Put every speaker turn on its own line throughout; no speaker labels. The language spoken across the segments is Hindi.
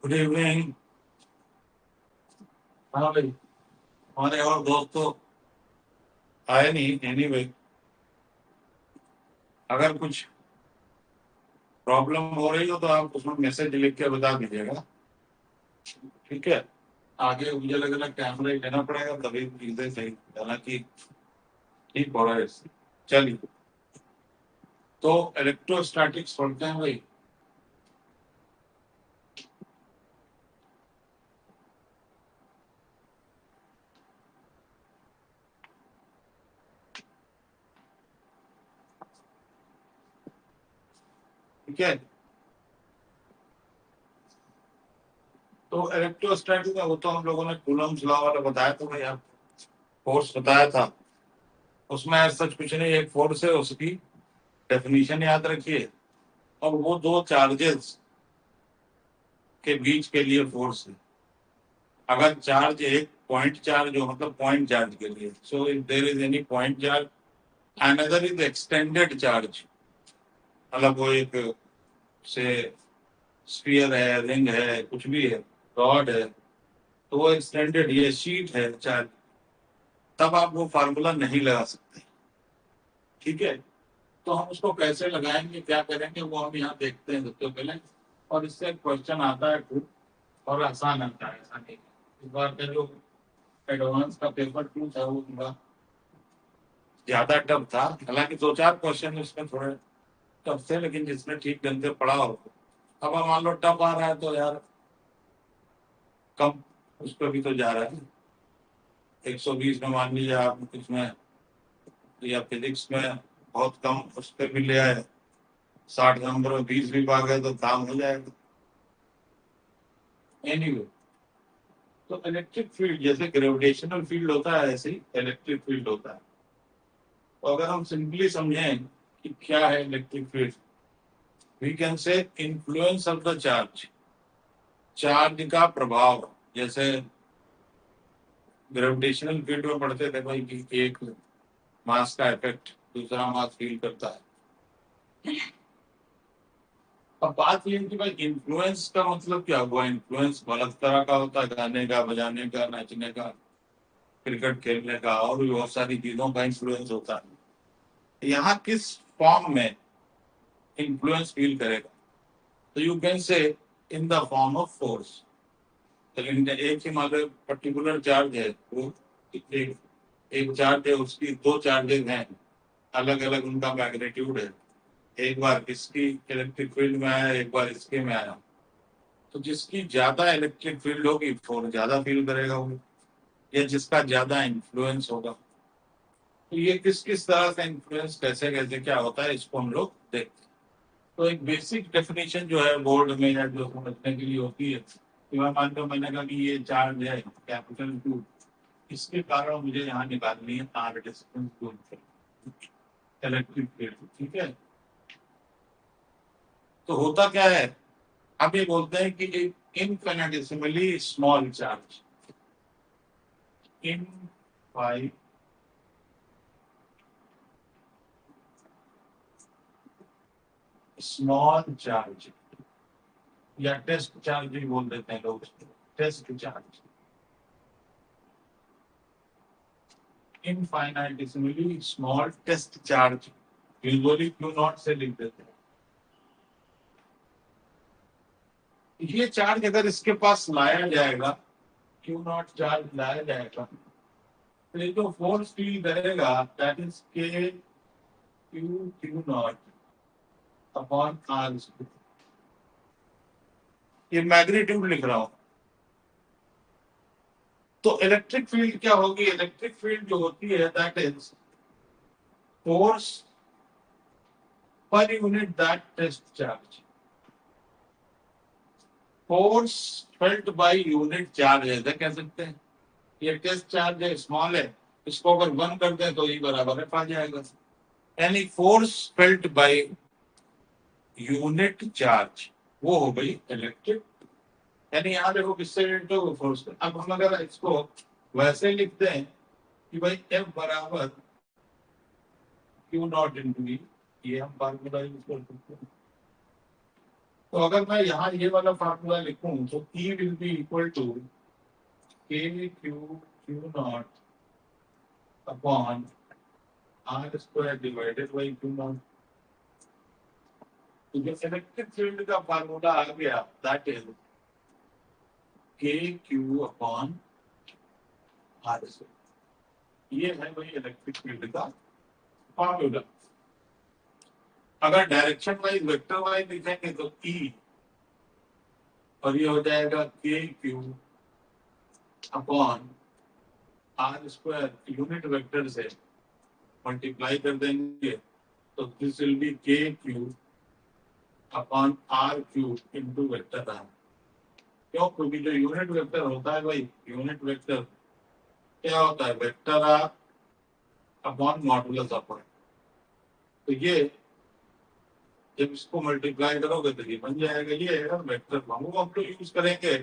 Good evening. हाँ भाई, हमारे और दोस्त तो आए नहीं। एनीवे, अगर कुछ प्रॉब्लम हो रही हो तो आप उसमें मैसेज लिख के बता दीजिएगा। ठीक है। आगे मुझे लग रहा है कैमरा ही लेना पड़ेगा, तभी चीजें सही। हालांकि ठीक हो रहा है इससे। चलिए, तो इलेक्ट्रोस्टैटिक्स पढ़ते हैं भाई। ठीक है। तो इलेक्ट्रोस्टैटिक में वो तो हम लोगों ने कूलम्स लॉ वाला बताया था भाई, आप फोर्स बताया था। उसमें सच कुछ नहीं, एक फोर्स है, उसकी डेफिनेशन याद रखिए। और वो दो चार्जेस के बीच के लिए फोर्स है। अगर चार्ज एक पॉइंट चार्ज हो, मतलब पॉइंट चार्ज के लिए, so if there is any point charge, another is extended charge, मतलब वो एक से स्फीयर है, रिंग है, कुछ भी है, रॉड है, तो वो एक्सटेंडेड, ये शीट है चार्ज, तब आप वो फार्मूला नहीं लगा सकते। ठीक है। तो हम उसको कैसे लगाएंगे, क्या करेंगे, वो हम यहाँ देखते हैं सबसे पहले। और इससे क्वेश्चन आता है खूब, और आसान आता है, ऐसा नहीं। इस बार का जो एडवांस का पेपर टू था वो थोड़ा ज्यादा टफ था। हालांकि दो चार क्वेश्चन उसमें थोड़े टफ थे, लेकिन जिसने ठीक ढंग से पढ़ा हो। अब हम मान लो टफ आ रहा है तो यार कम उस पर भी तो जा रहा है। 120 में मान लीजिए आप इसमें, या फिजिक्स में बहुत कम उस पर भी ले आए, 60 नंबर में 20 भी पा गए तो काम हो जाएगा। एनीवे, तो इलेक्ट्रिक फील्ड जैसे ग्रेविटेशनल फील्ड होता है, ऐसे ही इलेक्ट्रिक फील्ड होता है। तो अगर हम सिंपली समझें कि क्या है electric field, we can say influence of the charge, charge का प्रभाव। जैसे ग्रेविटेशनल फील्ड में पढ़ते थे भाई कि एक मास का इफेक्ट दूसरा मास फील करता है। अब बात ये है कि भाई इन्फ्लुएंस का मतलब क्या हुआ। इन्फ्लुएंस गलत तरह का होता है, गाने का, बजाने का, नाचने का, क्रिकेट खेलने का, और भी बहुत सारी चीजों का इन्फ्लुएंस होता है। यहाँ किस फॉर्म में इन्फ्लुएंस फील करेगा, तो you can say in the form of force. तो एक ही मान लो पर्टिकुलर चार्ज है, वो एक एक चार्ज है, उसकी दो चार्जेस हैं, अलग अलग उनका मैग्नीट्यूड है। एक बार इसकी इलेक्ट्रिक फील्ड में आया, एक बार इसके में आया, तो जिसकी ज्यादा इलेक्ट्रिक फील्ड होगी फोर्स ज्यादा फील करेगा वो, या जिसका ज्यादा इन्फ्लुएंस होगा। तो ये किस किस तरह का इन्फ्लुएंस, कैसे कैसे क्या होता है, इसको हम लोग देखते हैं। तो एक बेसिक डेफिनेशन जो है बोर्ड में या जो समझने के लिए होती है कि मैं मान लो मैंने कहा कि ये चार्ज है कैपिटल टू, इसके कारण मुझे यहाँ निकालनी है आर डिस्टेंस दूर इलेक्ट्रिक फील्ड। ठीक है। तो होता क्या है, अब ये बोलते हैं कि एक इनफिनिटेसिमली स्मॉल चार्ज, इन फाई स्मॉल चार्ज, या टेस्ट चार्ज भी बोल देते हैं लोग, test charge, infinitesimally small test charge, usually q naught से लिख देते हैं। ये चार्ज अगर इसके पास लाया जाएगा, क्यू नॉट चार्ज लाया जाएगा, तो ये जो फोर्स फील करेगा दैट इज के Q Q naught upon R. ये मैग्नीट्यूड लिख रहा हूं। तो इलेक्ट्रिक फील्ड क्या होगी, इलेक्ट्रिक फील्ड जो होती है that is force per unit that test charge, force felt by unit charge ऐसे कह सकते हैं। ये टेस्ट चार्ज है, स्मॉल है, इसको अगर वन कर दें तो ये बराबर एफ आ जाएगा। यानी force felt by unit charge, वो हो गई इलेक्ट्रिक। यानी यहाँ देखो किससे रिलेटेड हो, फोर्स। अब हम अगर इसको वैसे लिखते हैं कि भाई एफ बराबर क्यू नॉट इंटू ई, ये हम फार्मूला यूज कर सकते हैं। तो अगर मैं यहाँ ये वाला फार्मूला लिखूं तो E will be equal to k q naught upon are square divided by q naught. तो जो इलेक्ट्रिक फील्ड का फार्मूला आ गया दैट इज के क्यू अपॉन आर स्क्वायर। ये है वही इलेक्ट्रिक फील्ड का फार्मूला। अगर डायरेक्शन वाइज वेक्टर वाइज लिखेंगे तो ई और ये हो जाएगा k q upon are square unit vector से मल्टीप्लाई कर देंगे तो this will be k q upon are Q into vector R. क्यों? क्योंकि जो यूनिट वेक्टर होता है भाई, यूनिट वेक्टर क्या होता है? Vector R upon modulus of R. तो ये जब इसको मल्टीप्लाई करोगे तो ये बन जाएगा। ये है वेक्टर फॉर्म, वो हम लोग यूज करेंगे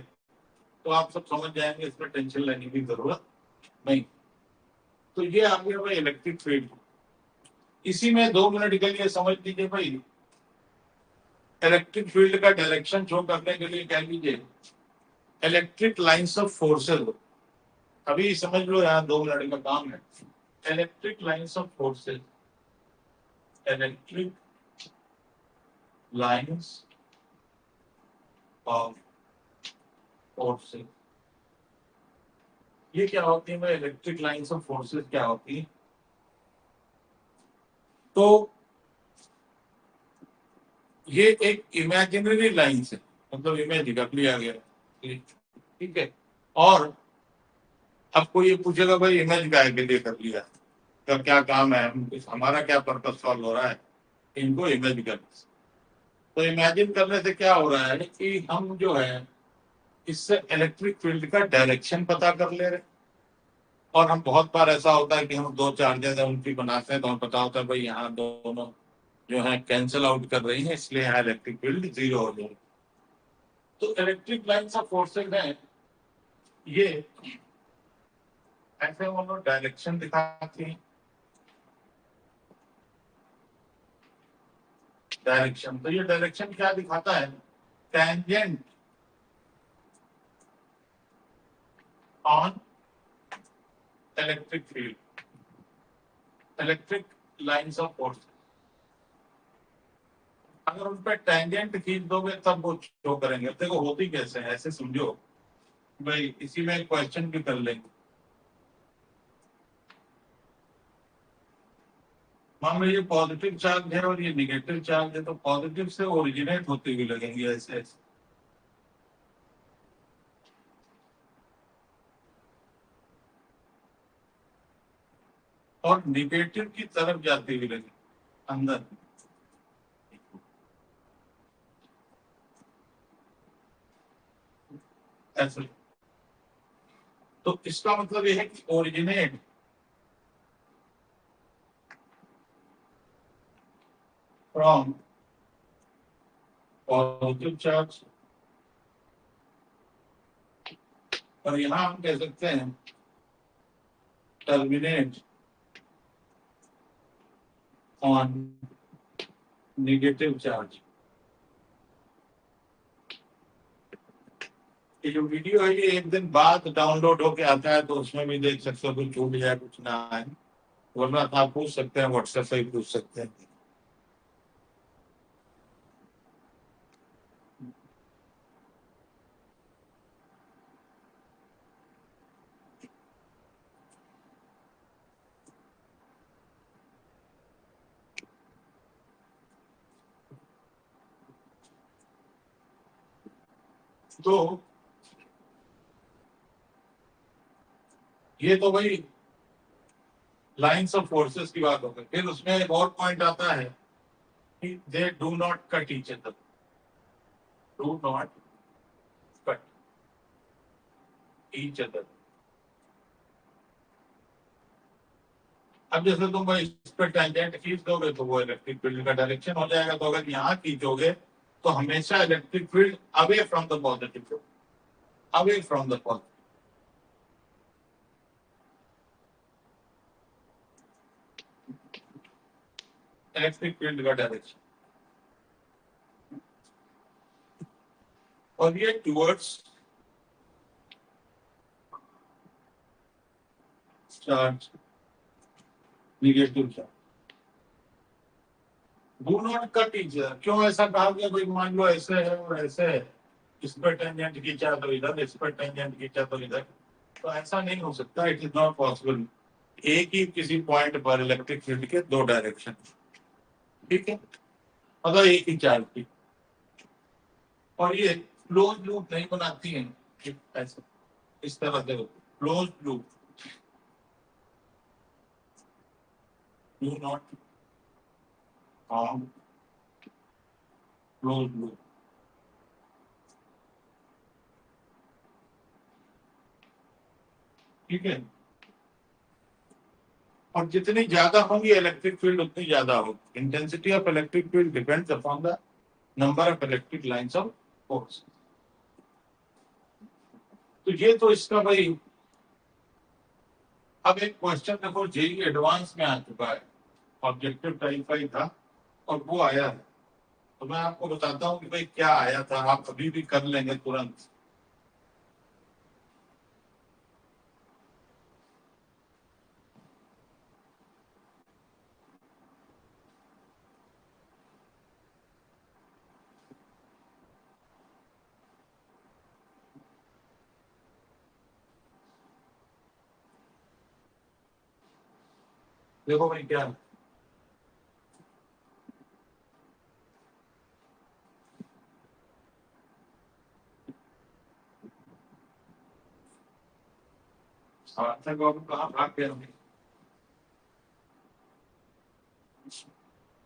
तो आप सब समझ जाएंगे, इसमें टेंशन लेने की जरूरत नहीं। तो ये आ गया भाई इलेक्ट्रिक फील्ड। इसी में 2 मिनट के लिए समझ लीजिए भाई, इलेक्ट्रिक फील्ड का डायरेक्शन शो करने के लिए कह लीजिए इलेक्ट्रिक लाइंस ऑफ फोर्सेस। अभी समझ लो, यहाँ 2 मिनट का काम है। Electric lines of forces, electric lines of forces, ये क्या होती है भाई? इलेक्ट्रिक लाइंस ऑफ फोर्सेस क्या होती है? तो ये एक इमेजिनरी लाइन है, मतलब इमेज कर लिया गया, ठीक है। और आपको ये पूछेगा भाई इमेज काय के लिए कर लिया, का क्या काम है, हमारा क्या पर्पस सॉल्व हो रहा है इनको इमेज करने से। तो इमेजिन करने से क्या हो रहा है कि हम जो है इससे इलेक्ट्रिक फील्ड का डायरेक्शन पता कर ले रहे। और हम बहुत बार ऐसा होता है कि हम 2 चार्जेस उनकी बनाते हैं तो हमें पता होता है भाई यहाँ दोनों जो है कैंसिल आउट कर रही है, इसलिए यहाँ इलेक्ट्रिक फील्ड 0 हो जाएगी। तो इलेक्ट्रिक लाइन्स ऑफ फोर्सेज हैं ये, ऐसे वो लोग डायरेक्शन दिखाती हैं। डायरेक्शन, तो ये डायरेक्शन क्या दिखाता है? Tangent on electric field, electric lines of force. अगर उन पर टेंजेंट खींच दोगे तब वो शो करेंगे। देखो होती कैसे है, ऐसे समझो भाई, इसी में एक क्वेश्चन भी कर लेंगे। मान लो ये पॉजिटिव चार्ज है और ये निगेटिव चार्ज है, तो पॉजिटिव से ओरिजिनेट होते हुए लगेंगे ऐसे ऐसे, और निगेटिव की तरफ जाते हुए लगेंगे अंदर। ऐसे, तो इसका मतलब ये है कि ओरिजिनेट फ्रॉम पॉजिटिव चार्ज, और यहां हम कह सकते हैं टर्मिनेट ऑन नेगेटिव चार्ज। ये जो वीडियो है ये एक दिन बाद डाउनलोड होके आता है, तो उसमें भी देख सकते हो, कुछ छूट जाए कुछ ना आए, वरना आप पूछ सकते हैं, व्हाट्सएप से ही पूछ सकते हैं। तो ये तो भाई लाइंस ऑफ फोर्सेस की बात हो गई। फिर उसमें एक और पॉइंट आता है कि they do not cut each other, do not cut each other. अब जैसे तुम भाई इस पर टेंजेंट खींच दोगे तो वो इलेक्ट्रिक फील्ड का डायरेक्शन हो जाएगा। तो अगर यहाँ खींचोगे तो हमेशा electric field away from the positive, away from the positive, electric field का डायरेक्शन। और ये towards charge, negative charge. Do not cut each other. क्यों ऐसा कहा गया? भाई मान लो ऐसे है और ऐसे है, इस पर टेंजेंट खींचा तो इधर, इस पर टेंजेंट खींचा तो इधर, तो ऐसा नहीं हो सकता। It is not possible. एक ही किसी पॉइंट पर इलेक्ट्रिक फील्ड के दो डायरेक्शन, ठीक है, मतलब एक ही चार्ज की। और ये क्लोज लूप नहीं बनाती है ऐसा, इस तरह से close loop, do not form close loop. ठीक है, और जितनी ज्यादा होंगी इलेक्ट्रिक फील्ड उतनी ज्यादा होगी। Intensity of electric field depends upon the number of electric lines of force. तो ये तो इसका भाई। अब एक क्वेश्चन देखो, जेई एडवांस में आ चुका है, ऑब्जेक्टिव टाइप का ही था और वो आया है। तो मैं आपको बताता हूँ कि भाई क्या आया था, आप अभी भी कर लेंगे तुरंत। देखो भाई क्या है। सार्थक बाबू कहाँ भाग गए होंगे?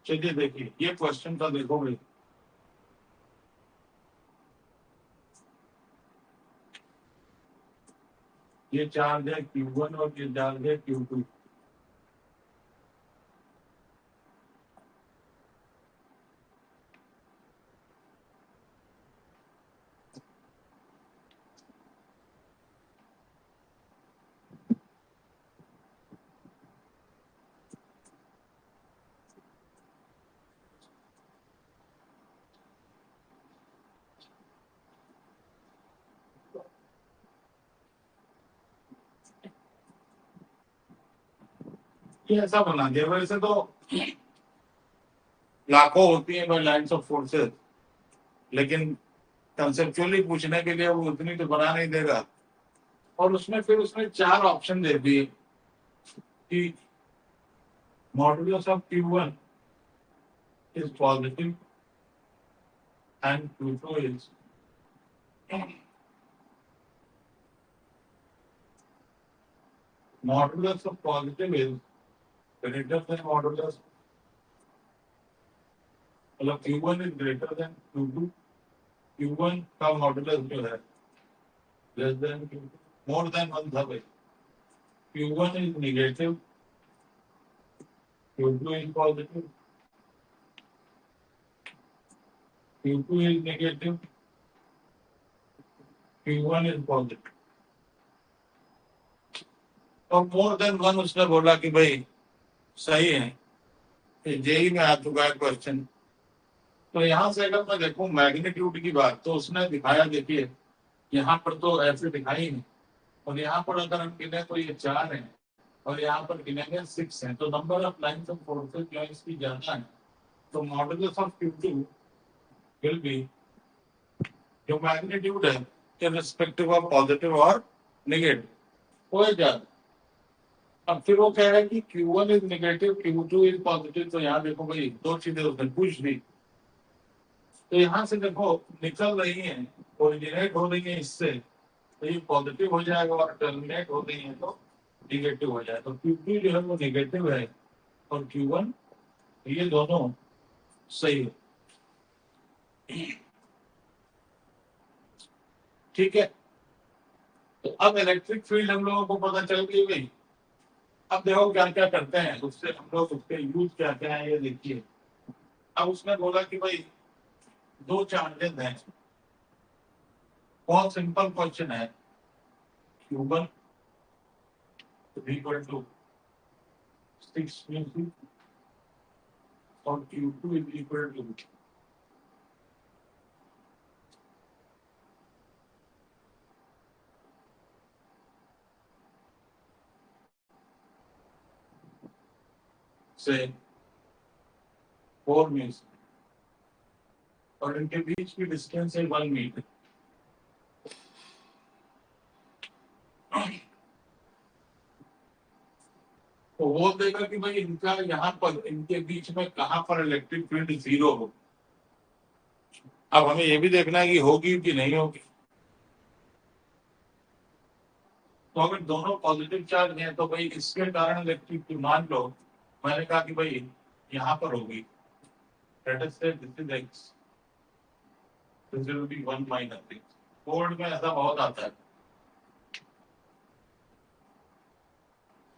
चलिए देखिए ये क्वेश्चन था, देखो भाई। ये चार्ज है Q1 और ये चार्ज है Q2। ये ऐसा बना दिया। वैसे तो लाखों होती है भाई लाइन्स ऑफ फोर्सेस, लेकिन कंसेप्चुअली पूछने के लिए वो उतनी तो बना नहीं देगा। और उसमें फिर उसने चार ऑप्शन दे दिए कि modulus of Q1 is positive and Q2 is modulus of positive is greater than modulus, मतलब Q1 is greater than Q2। Q1 का मॉडुलस जो है less than Q2, more than one था भाई। Q1 is negative, Q2 is positive, Q2 is negative, Q1 is positive। और मोर देन वन उसने बोला कि भाई सही है, जेई में आ चुका है क्वेश्चन। तो यहाँ से अगर मैं देखूं मैग्नीट्यूड की बात, तो उसने दिखाया, देखिए यहाँ पर तो ऐसे दिखाई नहीं, और यहाँ पर अगर हम गिने तो ये 4 है और यहाँ पर गिनेंगे 6 है, तो number of lines of forces जो है इसकी ज्यादा है। तो modulus of Q2 will be, जो मैग्नीट्यूड है इररिस्पेक्टिव ऑफ पॉजिटिव और नेगेटिव, वो है ज्यादा। अब फिर वो कह रहा है कि Q1 is negative, Q2 is positive. तो यहाँ देखो भाई दो चीजें उसने पूछ दी। तो यहाँ से देखो निकल रही है, ओरिजिनेट हो रही है इससे, तो ये पॉजिटिव हो जाएगा, और टर्मिनेट हो रही है तो निगेटिव हो जाएगा। तो Q2 जो है वो निगेटिव है और Q1, ये दोनों सही है। ठीक है, तो अब इलेक्ट्रिक फील्ड हम लोगों को पता चल गई भाई। अब देखो क्या क्या करते हैं उससे हम लोग, उसके यूज क्या क्या है ये देखिए। अब उसने बोला कि भाई दो चार्जेस हैं, बहुत सिंपल क्वेश्चन है। Q1 इक्वल टू 6 और Q2 इज इक्वल टू से 4 मीटर और इनके बीच की डिस्टेंस है 1 मीटर। तो वो देगा कि भाई इनका यहाँ पर इनके बीच में कहाँ पर इलेक्ट्रिक फील्ड 0 हो। अब हमें ये भी देखना है कि होगी कि नहीं होगी। तो अगर दोनों पॉजिटिव चार्ज हैं तो भाई इसके कारण इलेक्ट्रिक, मान लो मैंने कहा कि भाई यहाँ पर होगी, लेट अस से this is x, this will B 1 minus x। Board में ऐसा बहुत आता है।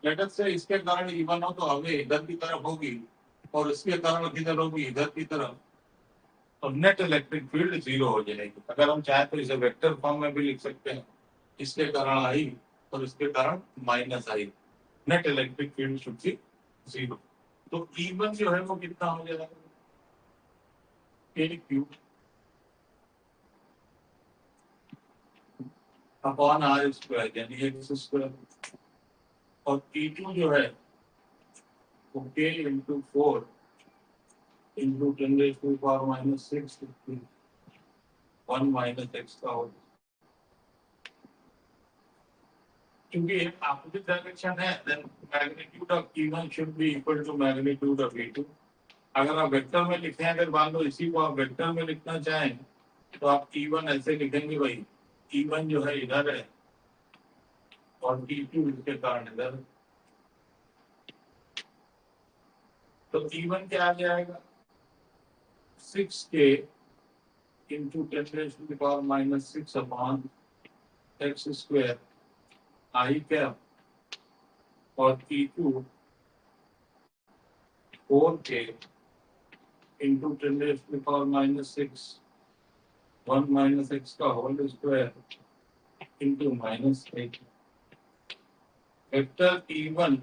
लेट अस से इसके कारण इवन हो तो हमें इधर की तरफ होगी और इसके कारण किधर होगी, इधर की तरफ। तो नेट इलेक्ट्रिक फील्ड 0 हो जाएगी। अगर हम चाहें तो इसे वेक्टर फॉर्म में भी लिख सकते हैं, इसके कारण आई और इसके कारण minus I. Net electric field should be 0। तो E1 जो है वो कितना हो जाएगा, k cube upon r square यानी x स्क्वायर, और E2 जो है वो k into 4 into 10⁻⁻6 1 minus x का होगा। क्योंकि एक ऑपोजिट डायरेक्शन है, then magnitude of E1 should be equal to magnitude of E2। अगर आप वेक्टर में लिखते हैं, अगर मान लो इसी को आप वेक्टर में लिखना चाहें तो आप E1 ऐसे लिखेंगे, भाई E1 जो है इधर है और E2 इसके कारण इधर। तो E1 क्या आ जाएगा, 6k into 10⁻⁻6 upon x square i cap, और E2 4k into 10⁻⁻6 1 minus x का whole square into -8। Vector E1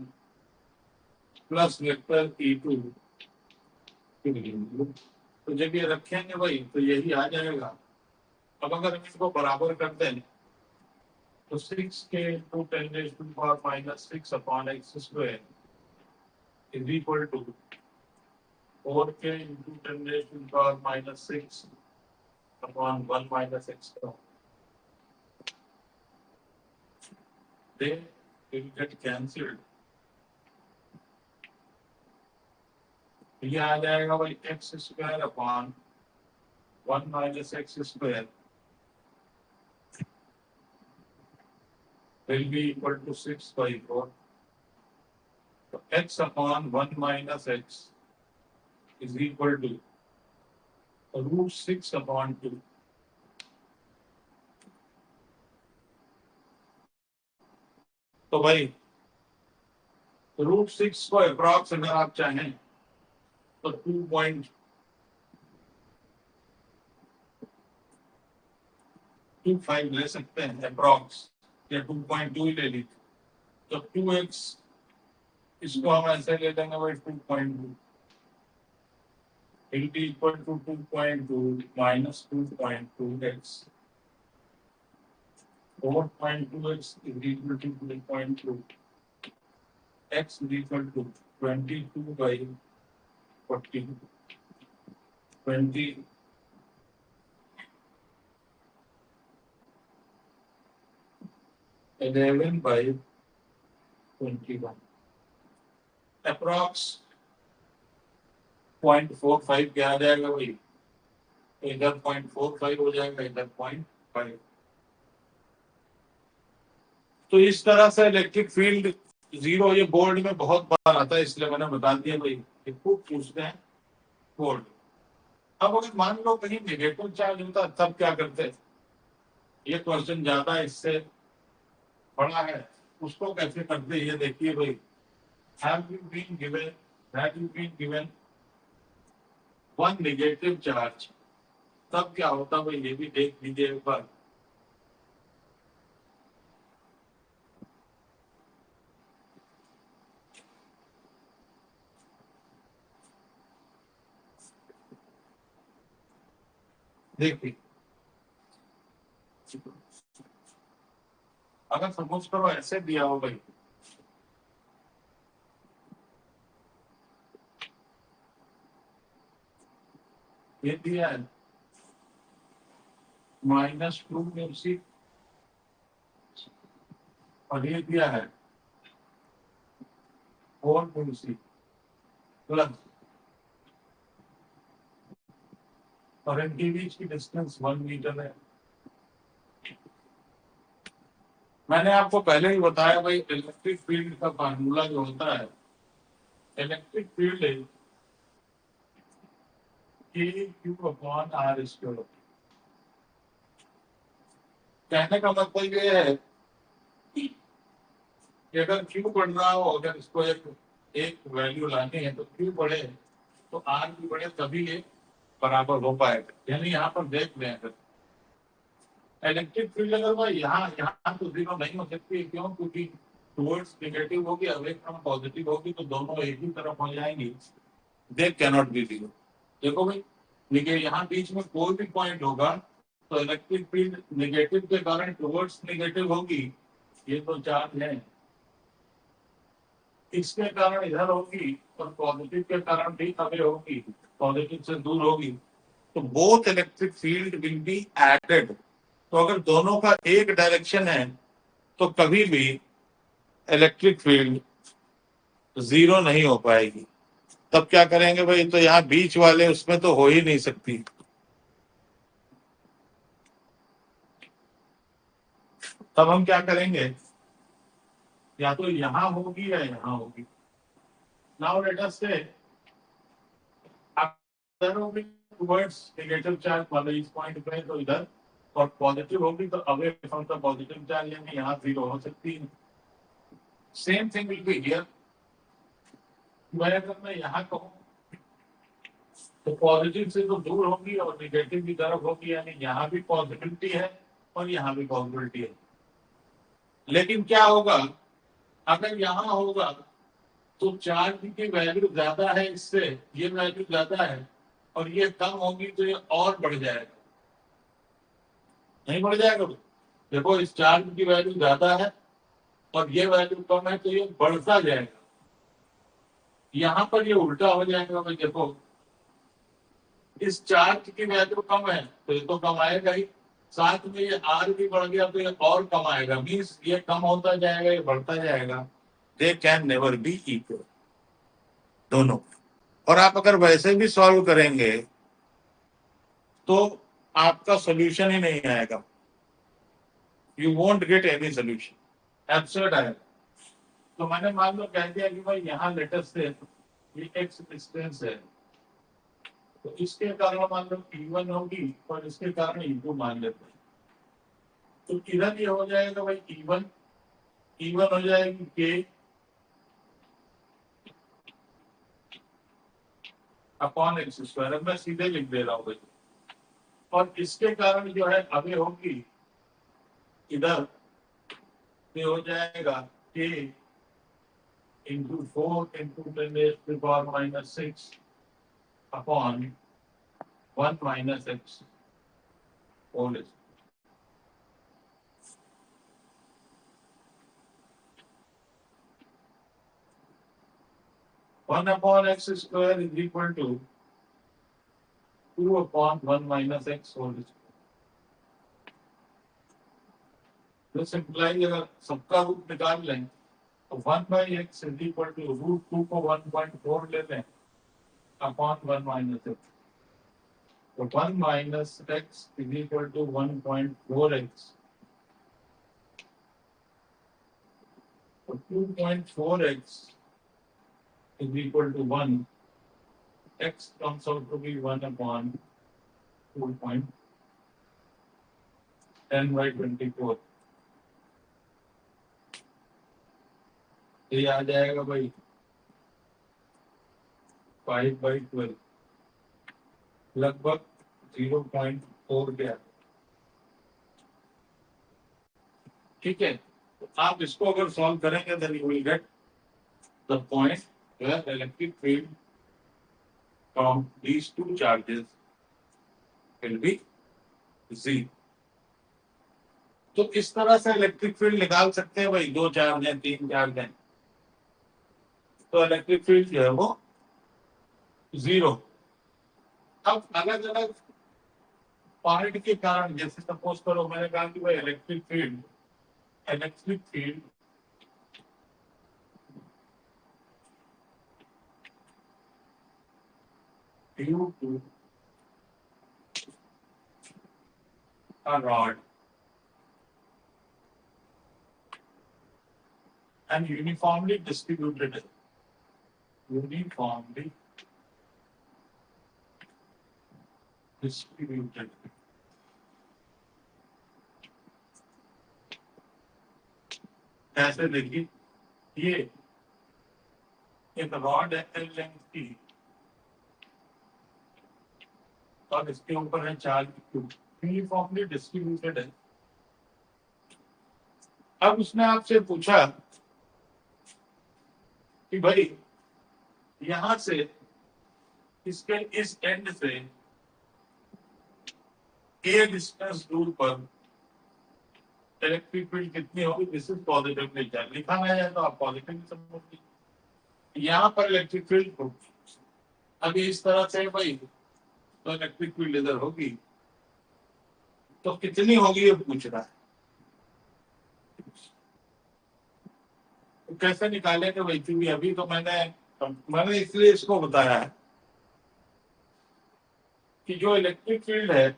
plus vector E2। तो जब ये रखेंगे भाई तो यही आ जाएगा। अब अगर हम इसको बराबर कर दें तो 6k into 10⁻⁻6 upon x square is equal to 4k into 10⁻⁻6 upon 1 minus x का। They will get cancelled। ये आ जाएगा भाई x square upon 1 minus x square will be equal to 6/4। तो x upon 1 minus x is equal to √6 upon 2। तो भाई √6 को अप्रॉक्स अगर आप चाहें तो 2.25 ले सकते हैं अप्रॉक्स, या 2.2 ही ले लीजिए। तो 2x इसको हम ऐसे ले लेंगे भाई 2.2 will be equal to 2.2 minus 2.2x। 4.2x is equal to 2.2। x is equal to 22/40। 11/21 approx 0.45 क्या आ जाएगा भाई, इधर 0.45 हो जाएगा, इधर 0.5। तो इस तरह से इलेक्ट्रिक फील्ड 0 ये बोर्ड में बहुत बार आता है, इसलिए मैंने बता दिया भाई, खूब पूछते हैं बोर्ड। अब अगर मान लो कहीं नेगेटिव चार्ज होता तब क्या करते, ये क्वेश्चन ज्यादा इससे बड़ा है, उसको कैसे करते ये देखिए भाई। Have you been given one negative charge, तब क्या होता भाई ये भी देख लीजिए एक बार। देखिए अगर सपोज करो ऐसे दिया हो भाई, ये दिया है -2 μc और ये दिया है 4 μc प्लस, और इनके बीच की डिस्टेंस 1 मीटर है। मैंने आपको पहले ही बताया भाई, इलेक्ट्रिक फील्ड का फार्मूला जो होता है, इलेक्ट्रिक फील्ड है Q/R²। कहने का मतलब ये है कि अगर Q बढ़ रहा हो, अगर इसको एक वैल्यू लानी है तो Q बढ़े तो R भी बढ़े, तभी ये बराबर हो पाएगा। यानी यहाँ पर देख लें, अगर इलेक्ट्रिक फील्ड अगर भाई यहाँ यहाँ तो जीरो नहीं हो सकती, क्यों? क्योंकि टुवर्ड्स नेगेटिव होगी, अवे फ्रॉम पॉजिटिव होगी, तो दोनों एक ही तरफ हो जाएंगी। They cannot be zero. देखो भाई, देखिए यहाँ बीच में कोई भी पॉइंट होगा तो इलेक्ट्रिक फील्ड नेगेटिव के कारण टुवर्ड्स नेगेटिव होगी, ये तो चार्ज है, इसके कारण इधर होगी, और पॉजिटिव के कारण भी अवे होगी, पॉजिटिव से दूर होगी, तो both electric field will be added. तो अगर दोनों का एक डायरेक्शन है तो कभी भी इलेक्ट्रिक फील्ड जीरो नहीं हो पाएगी। तब क्या करेंगे भाई? तो यहाँ बीच वाले उसमें तो हो ही नहीं सकती। तब हम क्या करेंगे? या तो यहां होगी या यहां होगी। नाउ लेट अस से होगी टुवर्ड्स नेगेटिव चार्ज वाले इस पॉइंट पे, तो इधर, और पॉजिटिव होगी तो away from the positive charge, यानी यहाँ जीरो हो सकती है। Same thing will be here. अगर मैं यहाँ कहूँ तो पॉजिटिव से तो दूर होगी और नेगेटिव की तरफ होगी, यानी यहाँ भी पॉजिटिविटी है और यहाँ भी पॉजिबिलिटी है। लेकिन क्या होगा, अगर यहाँ होगा तो चार्ज की वैल्यू ज्यादा है, इससे ये वैल्यू ज्यादा है, और ये कम होगी तो ये और बढ़ जाएगा। नहीं बढ़ जाएगा? देखो, इस चार्ज की वैल्यू ज्यादा है और ये वैल्यू कम है, तो ये बढ़ता जाएगा। यहाँ पर ये उल्टा हो जाएगा भाई। देखो, इस चार्ज की वैल्यू कम है तो ये तो कम आएगा ही, साथ में ये आर भी बढ़ गया तो ये और कम आएगा। मीन्स ये कम होता जाएगा, ये बढ़ता जाएगा। They can never be equal, दोनों। और आप अगर वैसे भी सॉल्व करेंगे तो आपका सोल्यूशन ही नहीं आएगा। You won't get any solution, absurd आएगा। तो मैंने मान लो कह दिया कि भाई यहाँ लेटेस्ट से ये एक्स डिस्टेंस है, तो इसके कारण मान लो E1 होगी और इसके कारण E2 मान लेते हैं। तो इधर ये हो जाएगा भाई E1 हो जाएगी K अपॉन x²। अब मैं सीधे लिख दे रहा हूँ भाई, और इसके कारण जो है अभी होगी, इधर ये हो जाएगा K into 4 into 10⁻⁻⁶ upon 1 minus x whole. One upon x² is equal to 2 upon 1 minus x whole. तो सिंपलाई अगर सबका रूट निकाल लें तो 1/x इज इक्वल टू √2 को 1.4 ले लें अपॉन 1 माइनस x। तो 1 minus x is equal to 1.4x। तो 2.4x is equal to 1. X comes out to be 1 upon 2.10/24. ये आ जाएगा भाई 5/12, लगभग 0.4 के। ठीक है, तो आप इसको अगर सॉल्व करेंगे then you will get the point where electric field from these two charges will be zero. तो इस तरह से इलेक्ट्रिक फील्ड निकाल सकते हैं भाई। 2 चार्ज हैं, 3 चार्ज हैं, तो इलेक्ट्रिक फील्ड जो है वो जीरो। अब अलग अलग पार्ट के कारण, जैसे सपोज करो मैंने कहा कि भाई electric field due to a rod and uniformly distributed ऐसे देखिए, ये एक रॉड है एल लेंथ की और इसके ऊपर है चार्ज क्यू, यूनिफॉर्मली डिस्ट्रीब्यूटेड है। अब उसने आपसे पूछा कि भाई यहां से इसके इस एंड से ए डिस्टेंस दूर पर इलेक्ट्रिक फील्ड कितनी होगी, दिस इज पॉजिटिवली चार्ज। लिखा ना जाए तो आप पॉजिटिव समझ लीजिए। यहाँ पर इलेक्ट्रिक फील्ड अभी इस तरह से भाई, तो इलेक्ट्रिक फील्ड इधर होगी, तो कितनी होगी ये पूछ रहा है। तो कैसे निकालेंगे भाई, क्योंकि अभी तो मैंने इसलिए इसको बताया है कि जो इलेक्ट्रिक फील्ड है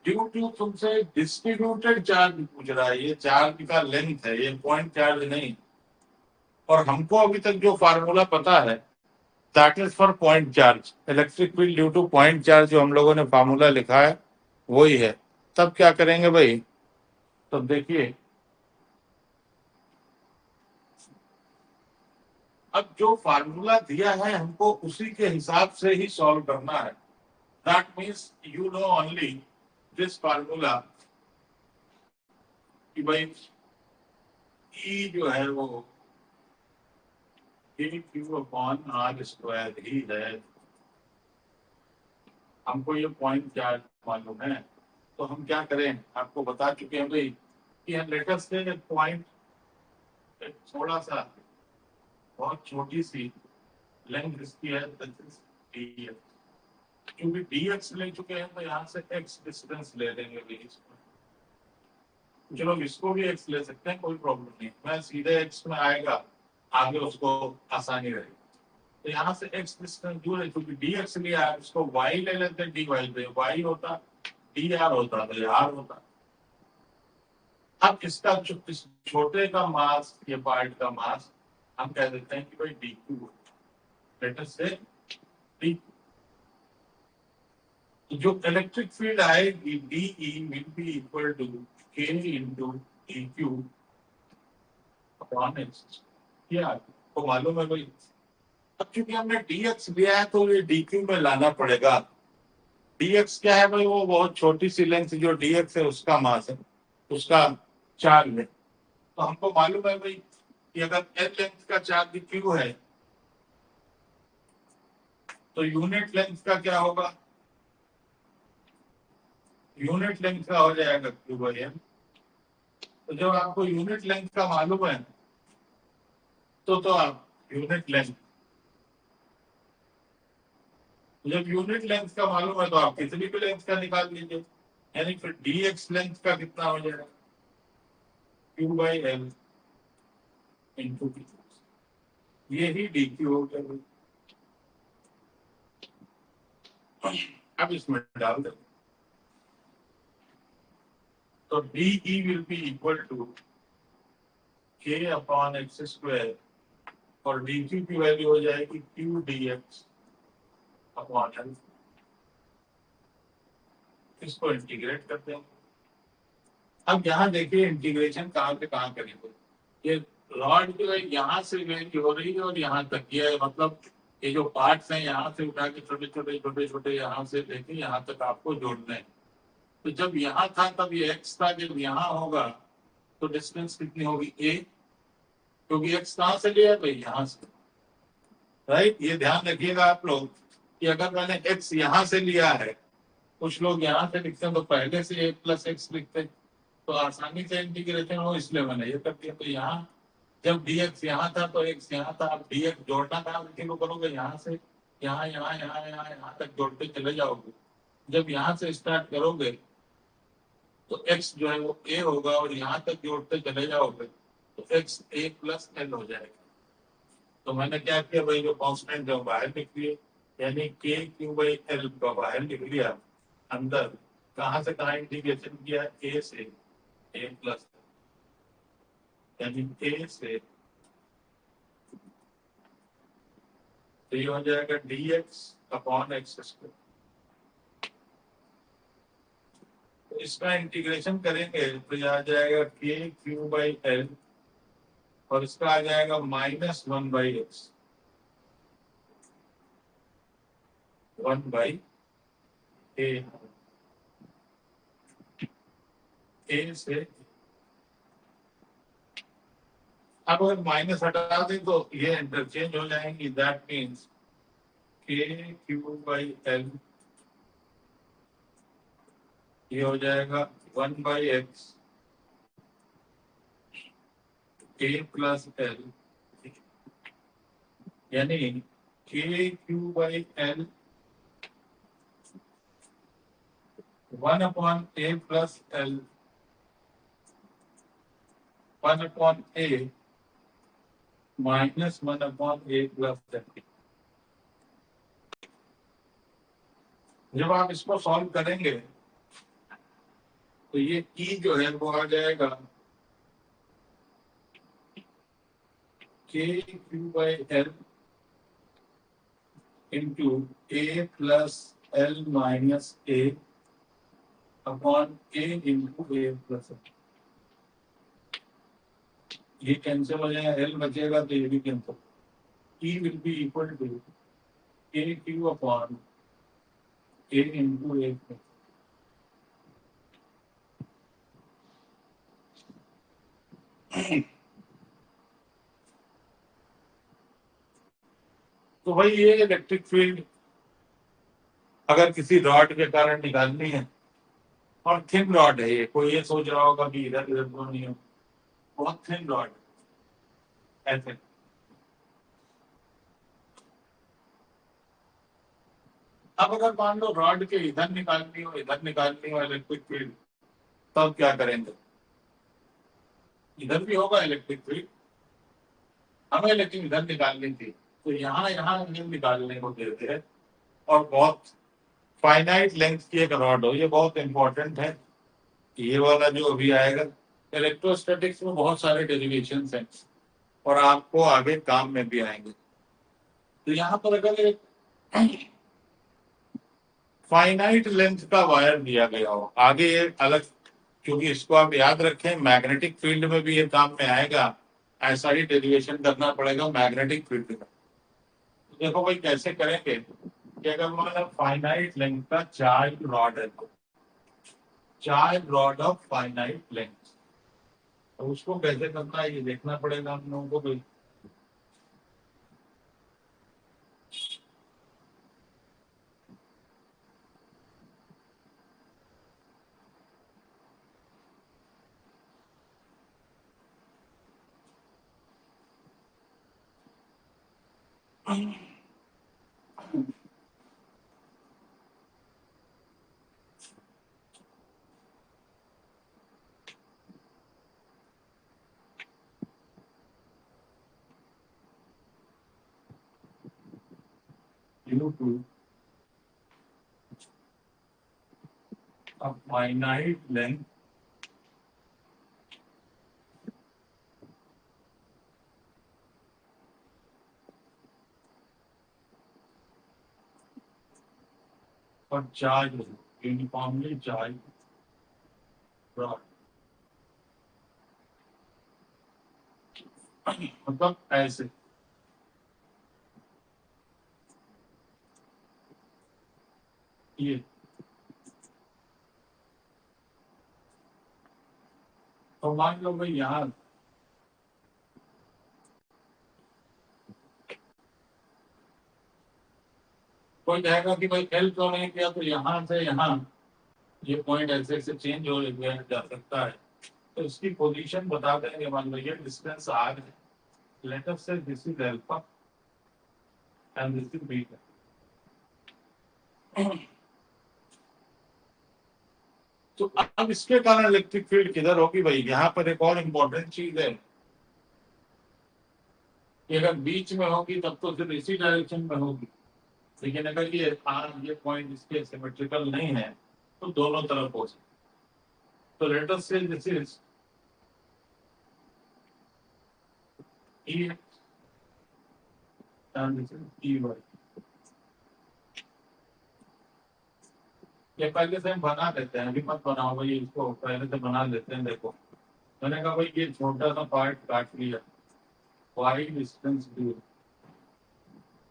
ड्यू टू तुमसे डिस्ट्रीब्यूटेड चार्ज पूछ रहा है, ये चार्ज का लेंथ है, ये पॉइंट चार्ज नहीं। और हमको अभी तक जो फार्मूला पता है that is for point charge, electric field due two point charge जो हम लोगों ने फार्मूला लिखा है वही है। तब क्या करेंगे भाई, तब देखिए अब जो फार्मूला दिया है हमको उसी के हिसाब से ही सॉल्व करना है। That means you know only this formula कि भाई ई जो है वो क्यू अपॉन आर स्क्वायर ही है। हमको ये पॉइंट चार्ज मालूम है, तो हम क्या करें, आपको बता चुके हैं भाई कि लेटेस्ट से पॉइंट थोड़ा सा बहुत छोटी सी लेंथ इसकी है, dx। क्योंकि dx ले चुके हैं तो यहाँ से x डिस्टेंस ले लेंगे भाई। चलो इसको भी x ले सकते हैं, कोई प्रॉब्लम नहीं, मैं सीधे x में आएगा आगे उसको आसानी रहेगी। तो यहाँ से x डिस्टेंस दूर है, क्योंकि dx लिया है, उसको y ले लेते हैं, dy पे y होता, dr होता, तो r होता। अब इसका इस छोटे का मास, ये पार्ट का मास हम कह देते हैं कि भाई dq, लेटर से d। जो इलेक्ट्रिक फील्ड आएगी DE will be equal to K into DQ upon x। क्या आपको मालूम है भाई, अब चूंकि हमने dx लिया है तो ये dq में लाना पड़ेगा। dx क्या है भाई, वो बहुत छोटी सी लेंथ जो dx है उसका मास है, उसका चार्ज है। तो हमको मालूम है भाई कि अगर l लेंथ का चार्ज q है तो यूनिट लेंथ का क्या होगा, यूनिट लेंथ का हो जाएगा q बाई m। तो जब आपको यूनिट लेंथ का मालूम है तो आप यूनिट लेंथ, जब यूनिट लेंथ का मालूम है तो आप कितनी भी लेंथ का निकाल लीजिए, यानी फिर dx लेंथ का कितना हो जाएगा, q by l into q, ये ही dq हो गया। अब इसमें डाल दें तो DE will be equal to K upon x square और DQ की वैल्यू हो जाएगी Q dx अपॉन l। इसको इंटीग्रेट करते हैं। अब यहाँ देखिए इंटीग्रेशन कहाँ से कहाँ करेंगे, ये रॉड जो है यहाँ से वैल्यू हो रही है और यहाँ तक, ये मतलब ये जो पार्ट्स हैं यहाँ से उठा के छोटे छोटे छोटे छोटे यहाँ से लेके यहाँ तक आपको जोड़ना है। तो जब यहाँ था तब ये x था, जब यहाँ होगा तो डिस्टेंस कितनी होगी a, क्योंकि x कहाँ से लिया भाई, यहाँ से, राइट। ये ध्यान रखिएगा आप लोग कि अगर मैंने x यहाँ से लिया है, कुछ लोग यहाँ से लिखते हैं तो पहले से a प्लस एक्स लिखते हैं, तो आसानी से इंटीग्रेशन हो, इसलिए मैंने ये कर दिया। तो यहाँ जब dx यहाँ था तो x यहाँ था, अब dx जोड़ना काम शुरू करोगे, यहाँ से यहाँ यहाँ यहाँ यहाँ यहाँ तक जोड़ते चले जाओगे। जब यहाँ से स्टार्ट करोगे तो x जो है वो a होगा, और यहाँ तक जोड़ते चले जाओगे तो x a प्लस l हो जाएगा। तो मैंने क्या किया भाई, जो कांस्टेंट है बाहर लिख लिए, यानी k क्यू बाई एल का बाहर लिख लिया, अंदर कहाँ से कहाँ इंटीग्रेशन किया, a से a प्लस, यानी a से तो ये हो जाएगा dx अपॉन एक्स स्क्वायर। तो इसका इंटीग्रेशन करेंगे तो ये आ जाएगा k क्यू बाई एल, और इसका आ जाएगा माइनस 1/x, 1/a, a से। अब अगर माइनस हटा दें तो ये इंटरचेंज हो जाएंगी, that means k Q by L ये हो जाएगा 1/x a प्लस एल, यानी k Q by L 1/a plus L 1/a minus 1/a plus L. जब आप इसको सॉल्व करेंगे तो ये e जो है वो आ जाएगा k Q by L into a plus L minus a upon a into a plus L. ये कैंसिल हो जाएगा, एल बचेगा तो ये भी cancel, e will be equal to k Q upon a into a plus. तो भाई ये इलेक्ट्रिक फील्ड अगर किसी रॉड के कारण निकालनी है, और थिन रॉड है ये, कोई ये सोच रहा होगा कि इधर इधर तो नहीं हो, बहुत थिन रॉड ऐसे। अब अगर मान लो रॉड के इधर निकालनी हो इलेक्ट्रिक फील्ड, तब क्या करेंगे? इधर भी होगा इलेक्ट्रिक फील्ड, हमें लेकिन इधर निकालनी थी, तो यहाँ यहाँ निकालने को देते हैं, और बहुत फाइनाइट लेंथ की एक रॉड हो, ये बहुत इंपॉर्टेंट है। ये वाला जो अभी आएगा, इलेक्ट्रोस्टैटिक्स में बहुत सारे डेरिवेशंस हैं और आपको आगे काम में भी आएंगे। तो यहाँ पर अगर एक फाइनाइट लेंथ का वायर दिया गया हो, आगे एक अलग, क्योंकि इसको आप याद रखें मैग्नेटिक फील्ड में भी ये काम में आएगा, ऐसा ही डेरिवेशन करना पड़ेगा मैग्नेटिक फील्ड में। तो देखो भाई कैसे करेंगे कि अगर मतलब फाइनाइट लेंथ का चाइल्ड रॉड है, child rod of finite length, तो उसको कैसे करना है ये देखना पड़ेगा हम लोगों को भी। U2 of finite length और चार्ज यूनिफॉर्मली चार्ज रॉड, मतलब ऐसे ये। तो मान लो भाई यहाँ कोई कहेगा कि भाई एल क्यों नहीं किया, तो यहाँ से यहाँ ये पॉइंट ऐसे ऐसे चेंज हो गया जा सकता है, तो इसकी पोजीशन बता देंगे। मान लो ये डिस्टेंस आर है, let us say this is alpha and this is beta. तो अब इसके कारण इलेक्ट्रिक फील्ड किधर होगी भाई? यहाँ पर एक और इम्पोर्टेंट चीज है कि अगर बीच में होगी तब तो सिर्फ इसी डायरेक्शन में होगी, लेकिन अगर ये पॉइंट इसके सिमेट्रिकल नहीं है तो दोनों तरफ हो सकते. तो लेट अस से this is Ex and this is Ey. ये पहले से हम बना लेते हैं, अभी मत बनाओ भाई, इसको पहले से बना लेते हैं. देखो मैंने कहा भाई ये छोटा सा पार्ट काट लिया, y डिस्टेंस दूर,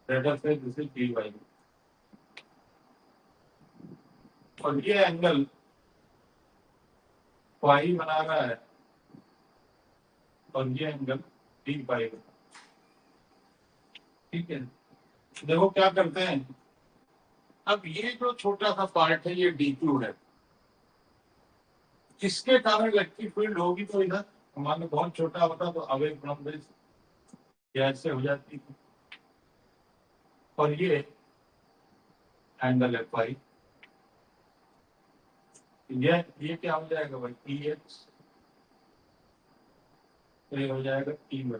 लेट अस से दिस इज dy, और ये एंगल फाई बना रहा है और ये एंगल डी फाई. ठीक है, देखो क्या करते हैं. अब ये जो छोटा सा पार्ट है ये डी क्यू है, इसके कारण इलेक्ट्रिक फील्ड होगी तो इधर मान लो बहुत छोटा होता तो अवे फ्रॉम दिस ऐसे हो जाती थी, और ये एंगल है फाई. ये क्या हो जाएगा भाई? ई एक्स, तो ये हो जाएगा ई वाई.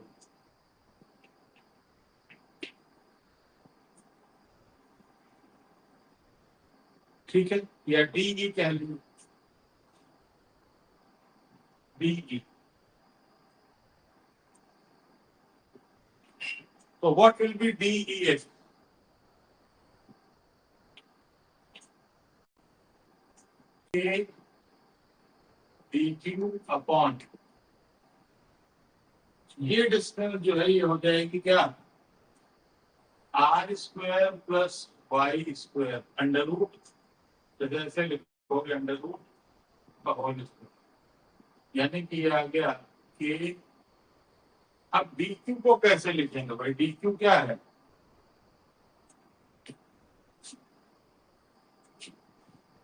ठीक है, या डी कह लीजिए, डी. तो what will be D E x? D Q upon ये डिस्टेंस जो है ये हो जाएगी क्या? R square plus Y square under root, तो जैसे लिखोगे अंडर रूट का होल स्क्वायर, यानी कि ये आ गया कि अब डी क्यू को कैसे लिखेंगे भाई? डी क्यू क्या है?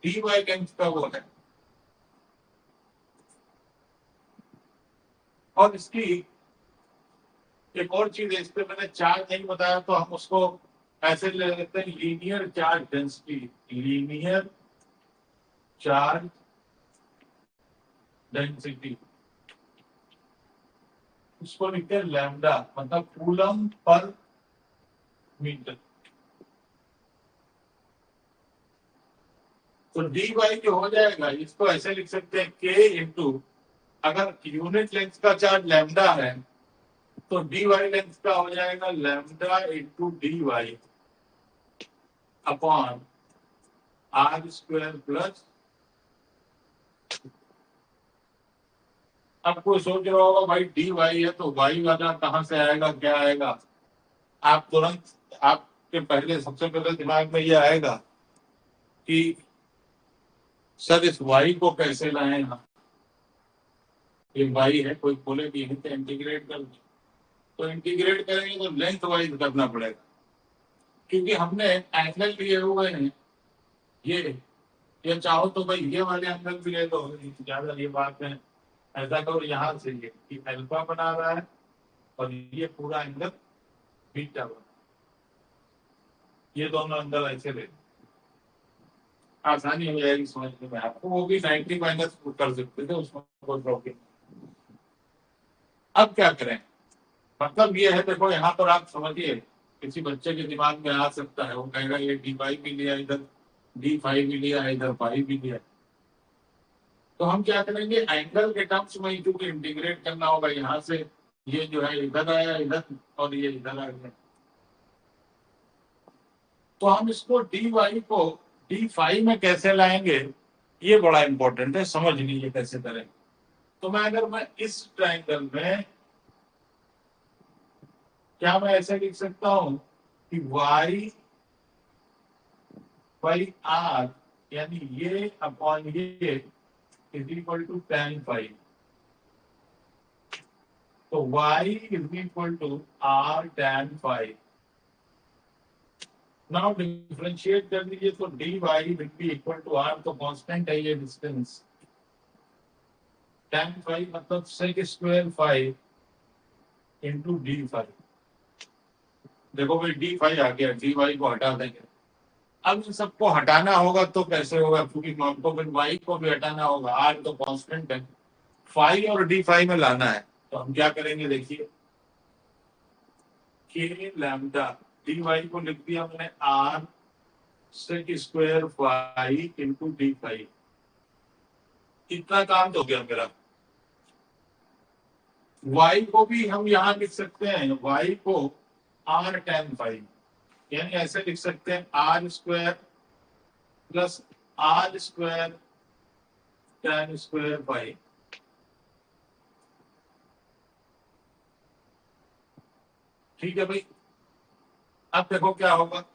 डी वाई लेंथ का वो है, और इसकी एक और चीज है, इस पे मैंने चार्ज नहीं बताया तो हम उसको ऐसे ले लेते हैं, linear charge density. Linear charge density उसको लिखते हैं लैम्डा, मतलब कूलम पर मीटर. तो डी वाई जो हो जाएगा इसको ऐसे लिख सकते हैं के इंटू, अगर यूनिट लेंथ का चार्ज लैम्डा है तो डी वाई लेंथ का हो जाएगा lambda into D Y upon are square plus. अब कोई सोच रहा होगा भाई डी वाई है तो वाई वाला कहां से आएगा, क्या आएगा? आप तुरंत आपके पहले सबसे पहले दिमाग में ये आएगा कि सर इस वाई को कैसे लाएं हम? ये वाई है, कोई बोले कि इसे इंटीग्रेट कर, तो इंटीग्रेट करेंगे तो लेंथ वाइज करना पड़ेगा, क्योंकि हमने एंगल लिए हुए हैं ये चाहो तो भाई ये वाले एंगल भी ले लो, ज्यादा ये बात है. ऐसा करो यहाँ से ये कि अल्फा बना रहा है और ये पूरा एंगल बीटा बना, ये दोनों एंगल ऐसे ले, आसानी हो जाएगी समझने में आपको. वो भी 90 माइनस कर सकते थे, उसमें कोई प्रॉब्लम. अब क्या करें? मतलब ये है, देखो यहाँ पर आप समझिए, किसी बच्चे के दिमाग में आ सकता है, वो कहेगा ये डी वाई भी लिया, इधर डी फाई भी लिया, इधर फाई भी लिया. तो हम क्या करेंगे, एंगल के टर्म्स में क्योंकि इंटीग्रेट करना होगा, यहाँ से ये जो है इधर आया इधर और ये इधर आ गया, तो हम इसको डी वाई को डी फाई में कैसे लाएंगे ये बड़ा इंपॉर्टेंट है, समझ लीजिए कैसे करें. तो मैं इस ट्रायंगल में क्या मैं ऐसे लिख सकता हूं कि y बाई आर, यानी ये अपॉन ये is equal to tan phi. तो y is equal to r tan phi. Now differentiate कर दीजिए तो dy will be equal to r, तो कांस्टेंट है ये डिस्टेंस, tan फाई मतलब sec square phi into D phi. देखो भाई डी फाइव आ गया, डी वाई को हटा देंगे। अब इन सबको हटाना होगा तो कैसे होगा, क्योंकि आपको फिर वाई को भी हटाना होगा, आर तो कांस्टेंट है, फाइव और डी फाइव में लाना है। तो हम क्या करेंगे देखिए, के लैम्डा डी वाई को लिख दिया मैंने R sec square phi into D phi. इतना काम तो हो गया मेरा। y को भी हम यहां लिख सकते हैं, y को आर टेन फाइव, यानी ऐसे लिख सकते हैं R square plus R square tan square phi. ठीक है भाई, अब देखो क्या होगा।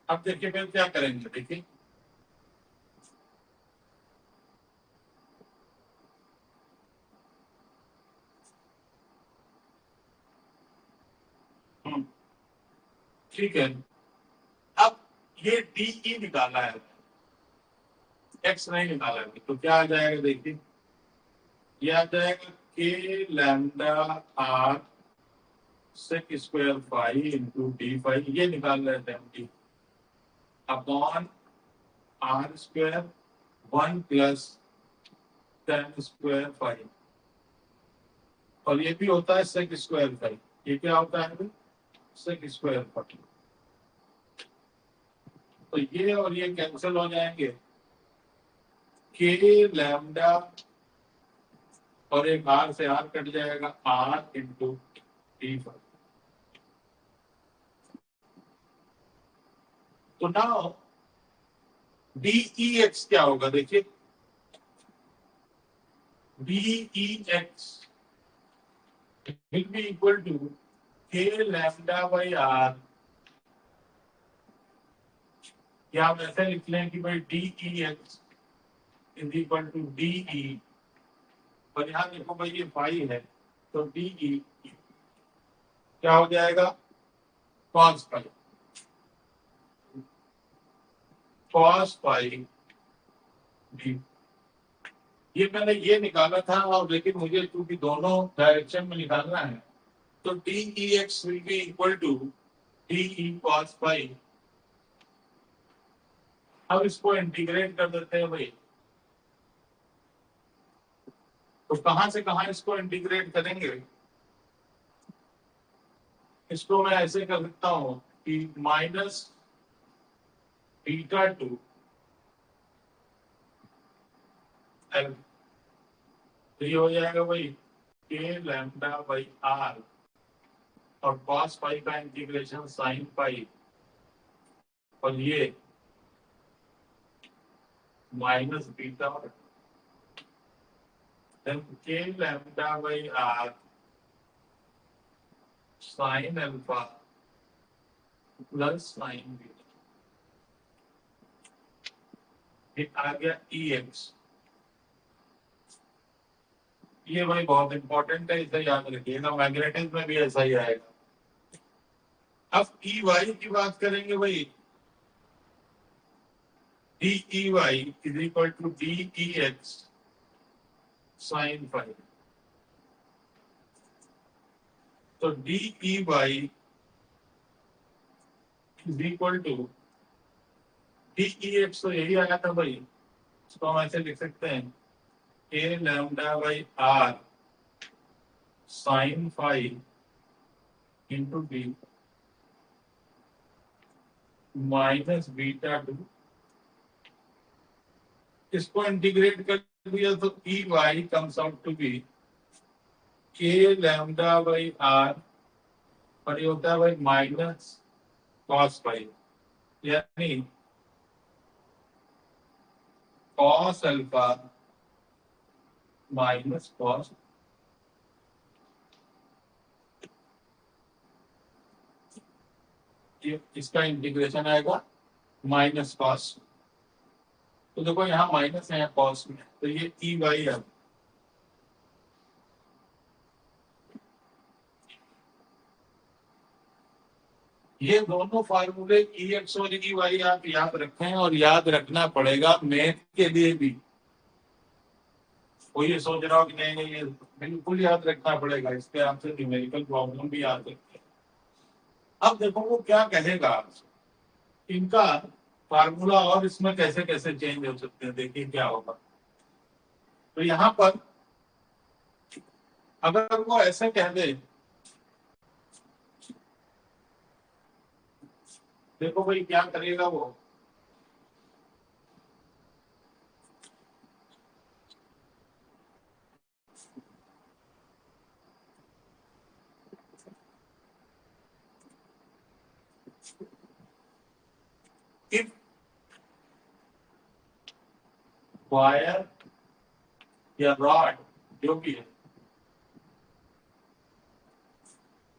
अब देखिए फिर क्या करेंगे, देखिए ठीक है। अब ये डी ई निकाला है, एक्स नहीं निकाला है, तो क्या आ जाएगा देखिए, ये आ जाएगा K lambda R sec square phi into D phi, ये निकाल रहे थे हम, D upon are square one plus tan square phi, और ये भी होता है सेक स्क्वायर फाइव। ये क्या होता है सेक स्क्वायर फाइव, तो ये और ये कैंसिल हो जाएंगे, के लैम्डा और एक आर से आर कट जाएगा, आर इंटू डी फाइव। तो नाउ डी ई एक्स क्या होगा देखिए, D E x will be equal to k lambda by r, या हम ऐसे लिख लें कि भाई D E x is equal to D E, और यहाँ देखो भाई ये फाइव है, तो डी ई क्या हो जाएगा cos five, cos five D. ये मैंने ये निकाला था, और लेकिन मुझे क्योंकि दोनों डायरेक्शन में निकालना है, तो D E x will be equal to D E cos phi. अब इसको इंटीग्रेट कर देते हैं भाई, तो कहां से कहां इसको इंटीग्रेट करेंगे, इसको मैं ऐसे कर सकता हूं कि माइनस बीटा टू एल, तो ये हो जाएगा भाई के लैम्डा बाई आर, और कॉस पाई का इंटीग्रेशन साइन पाई, और ये minus beta then K lambda by are sine alpha plus sine beta, ये आ गया ई एक्स। ये भाई बहुत इंपॉर्टेंट है, इसे याद रखिएगा, मैग्नेटिज्म में भी ऐसा ही आएगा। अब ई वाई की बात करेंगे भाई, D E y is equal to D E x sine five, तो D E y is equal to D E x, तो यही आया था भाई, इसको हम ऐसे लिख सकते हैं a lambda by are sine five into d minus beta two. इसको इंटीग्रेट कर दिया तो E y comes out to be k lambda by are, और ये होता है भाई माइनस कॉस फाइव, यानी कॉस अल्फा माइनस कॉस, ये इसका इंटीग्रेशन आएगा माइनस कॉस, तो देखो यहाँ माइनस है यहाँ कॉस में, तो ये ई वाई है। ये दोनों फार्मूले ई एक्स और ई वाई आप याद रखें, और याद रखना पड़ेगा मैथ के लिए भी। कोई ये सोच रहा हो कि नहीं नहीं ये बिल्कुल याद रखना पड़ेगा, इसके आपसे न्यूमेरिकल प्रॉब्लम भी याद रखें। अब देखो वो क्या कहेगा आपसे, इनका फार्मूला और इसमें कैसे कैसे चेंज हो सकते हैं, देखिए क्या होगा। तो यहां पर अगर वो ऐसे कह दे, देखो भाई क्या करेगा वो, इफ वायर या रॉड जो भी है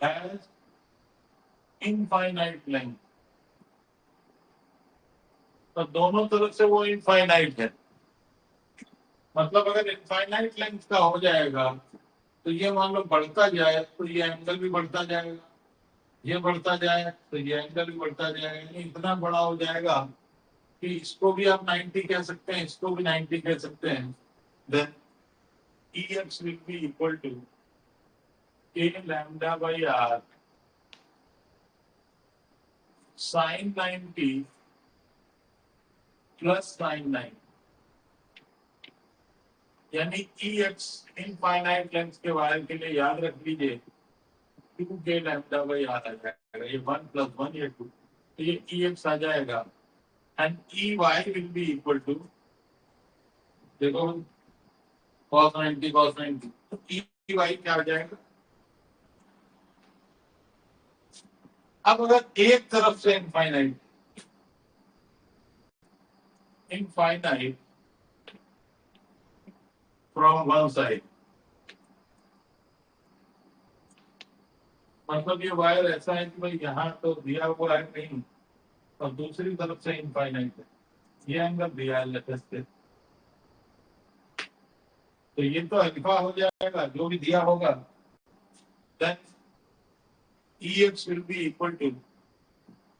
हैज इनफाइनाइट लेंथ, तो दोनों तरफ से वो इनफाइनाइट है। मतलब अगर इनफाइनाइट लेंथ का हो जाएगा तो ये मान लो बढ़ता जाए तो ये एंगल भी बढ़ता जाएगा, ये बढ़ता जाए तो ये एंगल भी बढ़ता जाएगा, यानी इतना बड़ा हो जाएगा कि इसको भी आप 90 कह सकते हैं, इसको भी 90 कह सकते हैं। Then E x will be equal to के lambda by are sine 90 plus sine 9, यानी ई एक्स इनफाइनाइट लेंथ के वायर के लिए याद रख लीजिए 2 के लैम्डा बाई आर आ जाएगा, ये 1 प्लस 1 ये 2, तो ये ई एक्स आ जाएगा। And E Y will be equal to, देखो cos 90 cos 90, तो ई वाई क्या आ जाएगा। अब अगर एक तरफ से infinite infinite from one side, मतलब ये वायर ऐसा है कि भाई यहाँ तो दिया हुआ है कहीं और दूसरी तरफ से इनफाइनाइट है, ये एंगल दिया है लेटेस्ट से, तो ये तो अल्फा हो जाएगा जो भी दिया होगा। Then E x will be equal to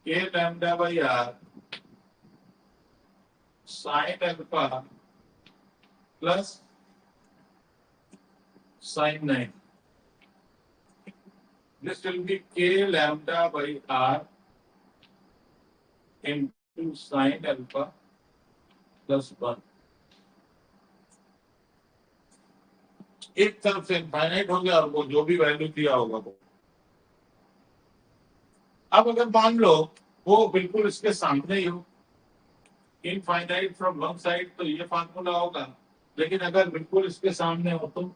के lambda by are sine alpha plus sine 9, this will be k lambda by r into sin alpha plus 1। एक तरफ से इनफाइनाइट हो गया और वो जो भी वैल्यू दिया होगा वो। अब अगर मान लो वो बिल्कुल इसके सामने ही हो, इनफाइनाइट फ्रॉम वन साइड, तो ये फार्मूला होगा, लेकिन अगर बिल्कुल इसके सामने हो तो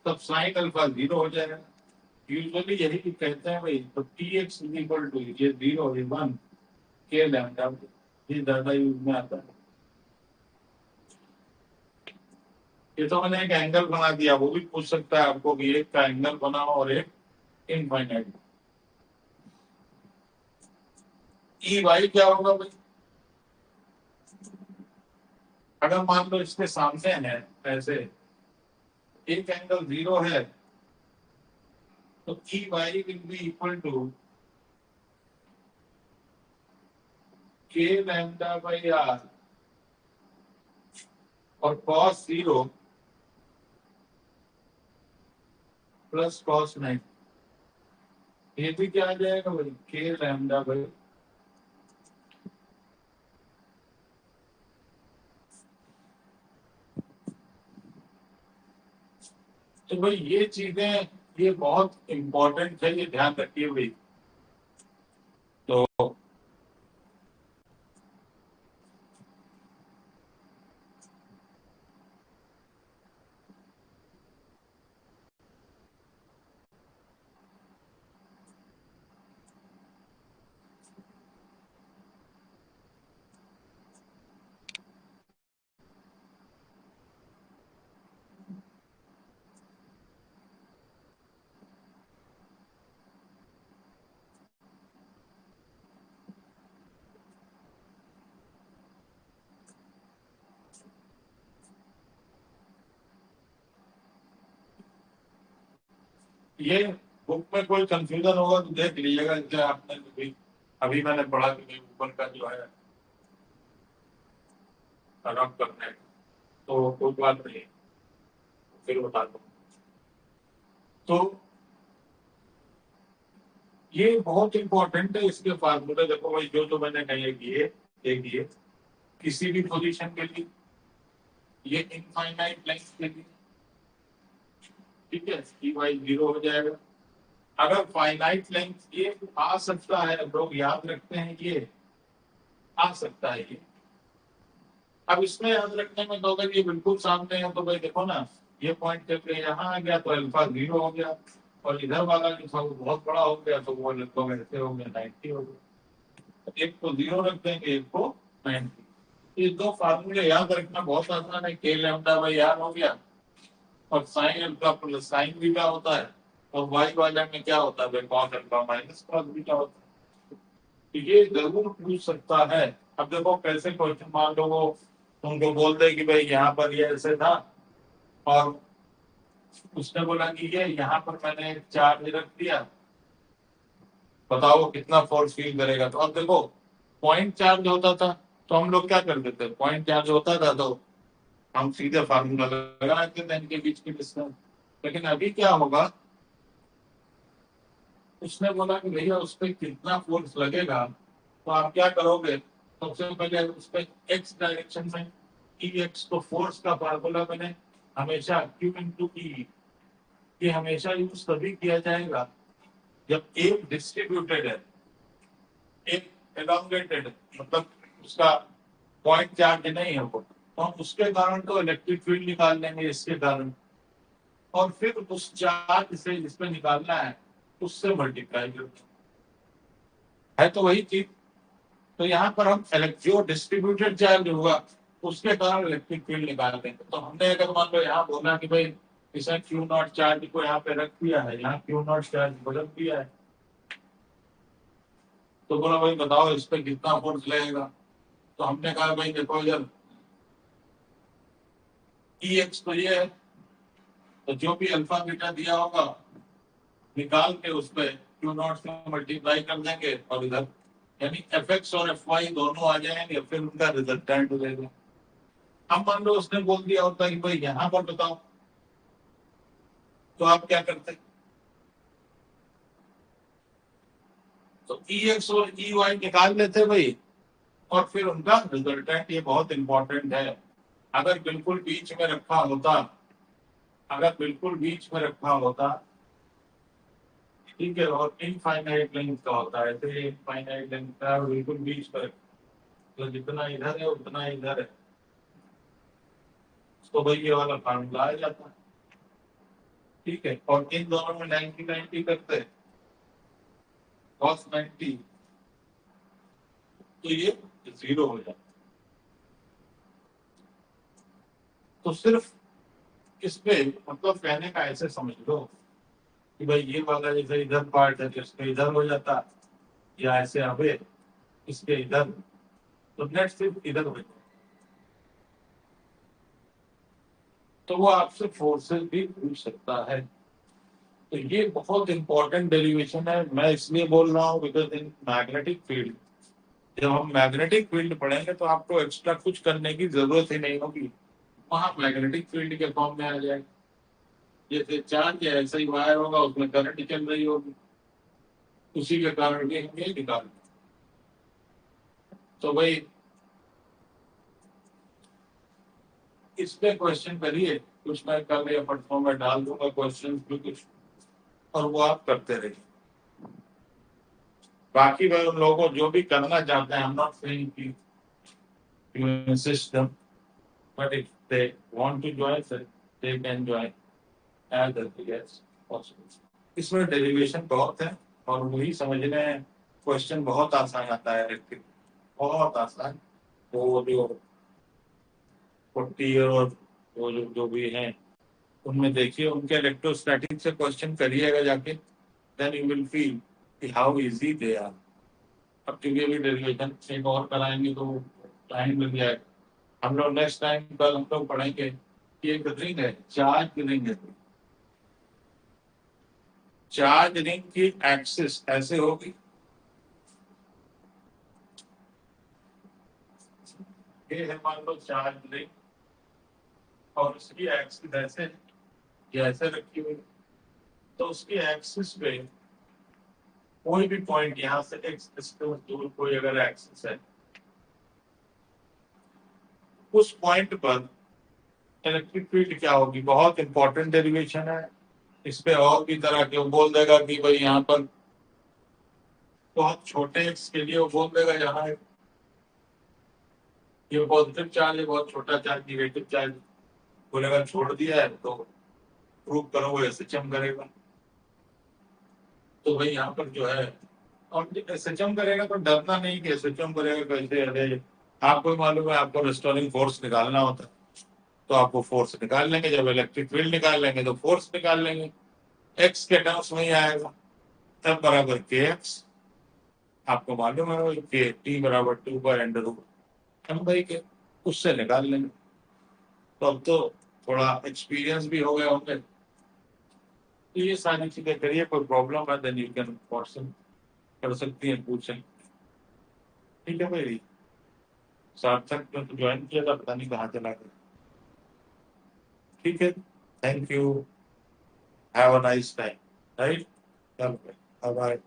तब साइन अल्फा 0 हो जाएगा। यूजुअली यही कहते हैं भाई, तो टी एक्स इक्वल टू ये 0 ये 1 के लैम्डा, ये ज्यादा यूज में आता है। ये तो मैंने एक एंगल बना दिया, वो भी पूछ सकता है आपको कि एक का एंगल बनाओ और एक इनफाइनाइट। ई वाई क्या होगा भाई, अगर मान लो इसके सामने है ऐसे, एक एंगल 0 है, तो E Y will be equal to के लैम्डा बाई आर और कॉस 0 प्लस कॉस 9, ये भी क्या आ जाएगा भाई, के लैम्डा बाई। तो भाई ये चीजें ये बहुत इंपॉर्टेंट है, ये ध्यान रखिए भाई। तो ये बुक में कोई कंफ्यूजन होगा तो देख लीजिएगा, जैसे आपने अभी मैंने पढ़ा कि भाई ऊपर का जो है रब करना है, तो कोई बात नहीं, फिर बता दो। तो ये बहुत इंपॉर्टेंट है, इसके फार्मूले देखो भाई, जो मैंने कहे किए, एक ये किसी भी पोजीशन के लिए, ये इनफाइनाइट लेंथ के लिए, ठीक है, ई वाई जीरो हो जाएगा। अगर फाइनाइट लेंथ ये आ सकता है, लोग याद रखते हैं, ये आ सकता है ये। अब इसमें याद रखने में तो अगर ये बिल्कुल सामने है तो भाई देखो ना, ये पॉइंट करके यहाँ आ गया तो अल्फा जीरो हो गया, और इधर वाला जो था वो बहुत बड़ा हो गया, तो वो लगभग ऐसे हो गया 90 हो गया। एक को जीरो रख देंगे, एक को 90। ये दो फार्मूले याद रखना बहुत आसान है, के लैम्डा बाई आर हो गया, और sign alpha plus sine beta होता है, और वाई वाले में क्या होता है, cos alpha minus cos beta होता है। तो ये जरूर पूछ सकता है। अब देखो कैसे क्वेश्चन, मान लो वो तुमको बोल दे कि भाई यहाँ पर ये ऐसे था, और उसने बोला कि ये यहाँ पर मैंने चार्ज रख दिया, बताओ कितना फोर्स फील करेगा। तो अब देखो पॉइंट चार्ज होता था तो हम लोग क्या कर देते, पॉइंट चार्ज होता था तो हम सीधे फार्मूला लगा देते थे इनके बीच की डिस्टेंस। लेकिन अभी क्या होगा, उसने बोला कि भैया उस पर कितना फोर्स लगेगा, तो आप क्या करोगे, सबसे पहले उस पर एक्स डायरेक्शन में ई एक्स, तो फोर्स का फार्मूला मैंने हमेशा क्यू इंटू ई, ये हमेशा यूज तभी किया जाएगा जब एक डिस्ट्रीब्यूटेड है, एक एलोंगेटेड, मतलब उसका पॉइंट चार्ज नहीं है वो, तो हम उसके कारण तो इलेक्ट्रिक फील्ड निकाल लेंगे इसके कारण, और फिर उस चार्ज से जिसपे निकालना है उससे मल्टीप्लाई करते है, तो वही चीज। तो यहाँ पर हम जो डिस्ट्रीब्यूटेड चार्ज होगा उसके कारण इलेक्ट्रिक फील्ड निकाल देंगे। तो हमने अगर मान लो यहाँ बोला कि भाई इसे क्यू नॉट चार्ज को यहाँ पे रख दिया है, यहाँ क्यू नॉट चार्ज को रख दिया है, तो बोला भाई बताओ इस पे कितना फोर्स लगेगा। तो हमने कहा भाई देखो इधर ई एक्स तो ये है, तो जो भी अल्फा बीटा दिया होगा निकाल के उस पर क्यू नॉट से मल्टीप्लाई कर देंगे, और इधर यानी एफ एक्स और एफ वाई दोनों आ जाएंगे, फिर उनका रिजल्टेंट हो जाएगा। अब मान लो उसने बोल दिया होता कि भाई यहाँ पर बताओ, तो आप क्या करते, तो ई एक्स और ई वाई निकाल लेते भाई, और फिर उनका रिजल्टेंट, ये बहुत इंपॉर्टेंट है। अगर बिल्कुल बीच में रखा होता, अगर बिल्कुल बीच में रखा होता, ठीक है, और इनफाइनाइट लेंथ का होता है, तो ये इनफाइनाइट लेंथ का बिल्कुल बीच पर, तो जितना इधर है उतना इधर है, तो भाई ये वाला फार्मूला आ जाता है, ठीक है। और इन दोनों में 90-90 करते हैं, cos 90, तो ये जीरो हो जाता। तो सिर्फ इस पे मतलब कहने का ऐसे समझ लो कि भाई ये वाला जैसे इधर पार्ट है तो इसके इधर हो जाता, या ऐसे अबे इसके इधर, तो नेट सिर्फ इधर हो जाता। तो वो आपसे फोर्सेस भी पूछ सकता है। तो ये बहुत इंपॉर्टेंट डेरिवेशन है, मैं इसलिए बोल रहा हूँ बिकॉज इन मैग्नेटिक फील्ड, जब हम मैग्नेटिक फील्ड पढ़ेंगे तो आपको एक्स्ट्रा कुछ करने की जरूरत ही नहीं होगी, वहां मैग्नेटिक फील्ड के फॉर्म में आ जाएगा। जैसे चार्ज है ऐसा ही वायर होगा, उसमें करंट चल रही होगी, उसी के कारण भी हम ये निकाल। तो भाई इस पे क्वेश्चन करिए, कुछ मैं कल या परसों में डाल दूंगा क्वेश्चन भी कुछ, और वो आप करते रहिए। बाकी भाई उन लोगों को जो भी करना चाहते हैं, I'm not saying कि you insist them, but if they want to join, they can join as early as possible. इसमें डेरिवेशन बहुत है, और वही समझने क्वेश्चन बहुत आसान आता है, इलेक्ट्रिक बहुत आसान। वो जो 40 और वो जो भी हैं उनमें देखिए, उनके इलेक्ट्रोस्टैटिक से क्वेश्चन करिएगा जाके, देन यू विल फील कि हाउ इजी दे आर। अब क्योंकि अभी डेरिवेशन एक और कराएंगे तो टाइम लग जाएगा। हम लोग नेक्स्ट टाइम कल हम लोग पढ़ेंगे कि एक रिंग है, चार्ज रिंग है, चार्ज रिंग की एक्सिस ऐसे होगी, ये है मान लो चार्ज रिंग, और उसकी एक्सिस ऐसे ये ऐसे रखी हुई, तो उसकी एक्सिस पे कोई भी पॉइंट यहाँ से एक्स डिस्टेंस दूर कोई अगर एक्सिस है, उस पॉइंट पर इलेक्ट्रिक फील्ड क्या होगी, बहुत इंपॉर्टेंट डेरिवेशन है। इस पे और भी तरह के वो बोल देगा कि भाई यहाँ पर बहुत छोटे एक्स के लिए वो बोल देगा यहाँ ये पॉजिटिव चार्ज है, बहुत छोटा चार्ज निगेटिव चार्ज बोलेगा, छोड़ दिया है तो प्रूव करो, वो एसएचएम करेगा। तो भाई यहाँ पर जो है, और एसएचएम करेगा तो डरना नहीं कि एसएचएम करेगा कैसे, अरे आपको मालूम है आपको रेस्टोरिंग फोर्स निकालना होता है, तो आप वो फोर्स निकाल लेंगे, जब इलेक्ट्रिक फील्ड निकाल लेंगे तो फोर्स निकाल लेंगे, एक्स के टर्म्स में ही आएगा, तब बराबर के एक्स, आपको मालूम है वही के टी बराबर 2/√m भाई के, उससे निकाल लेंगे। तो अब तो थोड़ा एक्सपीरियंस भी हो गया होंगे, तो ये सारी चीजें करिए, कोई प्रॉब्लम है देन यू कैन क्वेश्चन कर सकती हैं, पूछें। ठीक है भाई, सार्थक ने तो ज्वाइन किया था, पता नहीं कहाँ चला गया। ठीक है, thank you, have a nice time, right, bye bye.